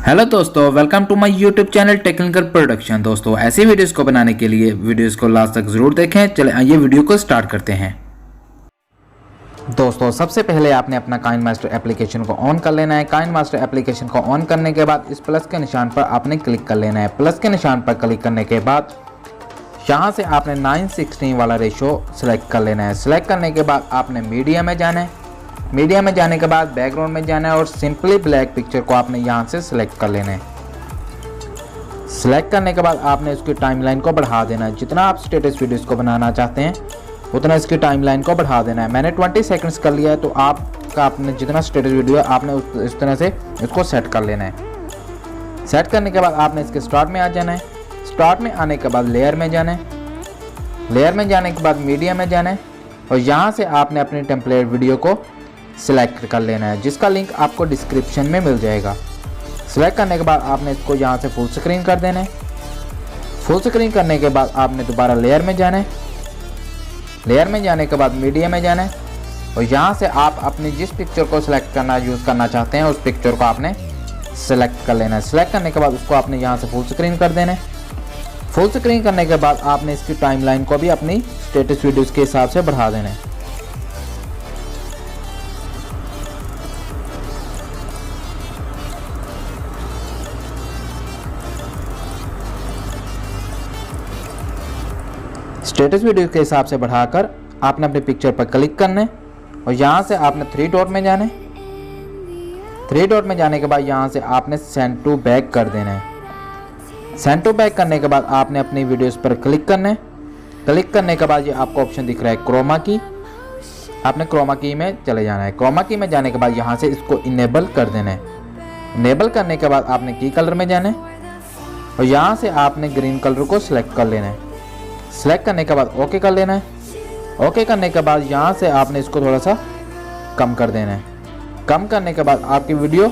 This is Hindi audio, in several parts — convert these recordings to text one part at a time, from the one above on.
हेलो दोस्तों, welcome to my YouTube channel technical production. दोस्तों ऐसी वीडियोस को बनाने के लिए वीडियोस को लास्ट तक जरूर देखें। चले आइए वीडियो को स्टार्ट करते हैं। दोस्तों सबसे पहले आपने अपना काइनमास्टर एप्लीकेशन को ऑन कर लेना है। काइनमास्टर एप्लीकेशन को ऑन करने के बाद इस प्लस के निशान पर आपने क्लिक कर लेना है। प्लस के निशान पर क्लिक करने के बाद यहाँ से आपने 9:16 वाला रेशो सेलेक्ट कर लेना है। सेलेक्ट करने के बाद आपने मीडिया में जाना है। मीडिया में जाने के बाद बैकग्राउंड में जाना है और सिंपली ब्लैक पिक्चर को आपने यहाँ से सिलेक्ट कर लेना है। सिलेक्ट करने के बाद आपने उसकी टाइमलाइन को बढ़ा देना है। जितना आप स्टेटस वीडियोस को बनाना चाहते हैं उतना इसकी टाइमलाइन को बढ़ा देना है। मैंने 20 सेकंड्स कर लिया है, तो आपने जितना स्टेटस वीडियो है आपने इस तरह से इसको सेट कर लेना है। सेट करने के बाद आपने इसके स्टार्ट में आ जाना है। स्टार्ट में आने के बाद लेयर में जाना है। लेयर में जाने के बाद मीडिया में जाना है और यहाँ से आपने अपनी टेम्पलेट वीडियो को सिलेक्ट कर लेना है, जिसका लिंक आपको डिस्क्रिप्शन में मिल जाएगा। सिलेक्ट करने के बाद आपने इसको यहाँ से फुल स्क्रीन कर देना है। फुल स्क्रीन करने के बाद आपने दोबारा लेयर में जाना है। लेयर में जाने के बाद मीडिया में जाना है और यहाँ से आप अपनी जिस पिक्चर को सिलेक्ट करना यूज़ करना चाहते हैं उस पिक्चर को आपने सेलेक्ट कर लेना है। सेलेक्ट करने के बाद उसको आपने यहाँ से फुल स्क्रीन कर देना है। फुल स्क्रीन करने के बाद आपने इसकी टाइमलाइन को भी अपनी स्टेटस वीडियोज़ के हिसाब से बढ़ा देना है। स्टेटस वीडियो के हिसाब से बढ़ाकर आपने अपनी पिक्चर पर क्लिक करना है और यहाँ से आपने 3 डॉट में जाना है। 3 डॉट में जाने के बाद यहाँ से आपने सेंड टू बैक कर देना है। सेंड टू बैक करने के बाद आपने अपनी वीडियोस पर क्लिक करना है। क्लिक करने के बाद ये आपको ऑप्शन दिख रहा है क्रोमा की। आपने क्रोमा की में चले जाना है। क्रोमा की में जाने के बाद यहाँ से इसको इनेबल कर देना है। इनेबल करने के बाद आपने की कलर में जाना है और यहाँ से आपने ग्रीन कलर को सिलेक्ट कर लेना है। सेलेक्ट करने के बाद ओके कर लेना है। ओके करने के बाद यहाँ से आपने इसको थोड़ा सा कम कर देना है। कम करने के बाद आपकी वीडियो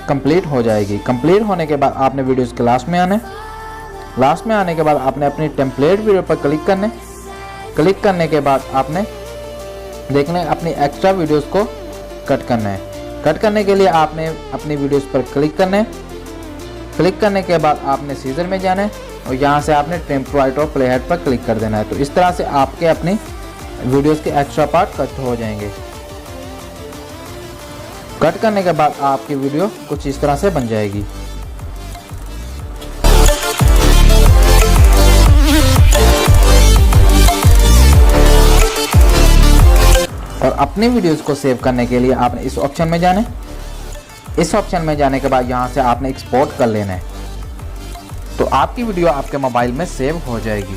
कंप्लीट हो जाएगी। कंप्लीट होने के बाद आपने वीडियोस के लास्ट में आना है। लास्ट में आने के बाद आपने अपनी टेम्पलेट वीडियो पर क्लिक करना है। क्लिक करने के बाद आपने देखना है अपनी एक्स्ट्रा वीडियोस को कट करना है। कट करने के लिए आपने अपनी वीडियोस पर क्लिक करना है। क्लिक करने के बाद आपने सीजर में जाना है और यहाँ से आपने टेम्पराइट और प्ले हेड पर क्लिक कर देना है। तो इस तरह से आपके अपनी वीडियोस के एक्स्ट्रा पार्ट कट हो जाएंगे। कट करने के बाद आपकी वीडियो कुछ इस तरह से बन जाएगी। और अपनी वीडियोस को सेव करने के लिए आपने इस ऑप्शन में जाना है। इस ऑप्शन में जाने के बाद यहाँ से आपने एक्सपोर्ट कर लेना है, तो आपकी वीडियो आपके मोबाइल में सेव हो जाएगी।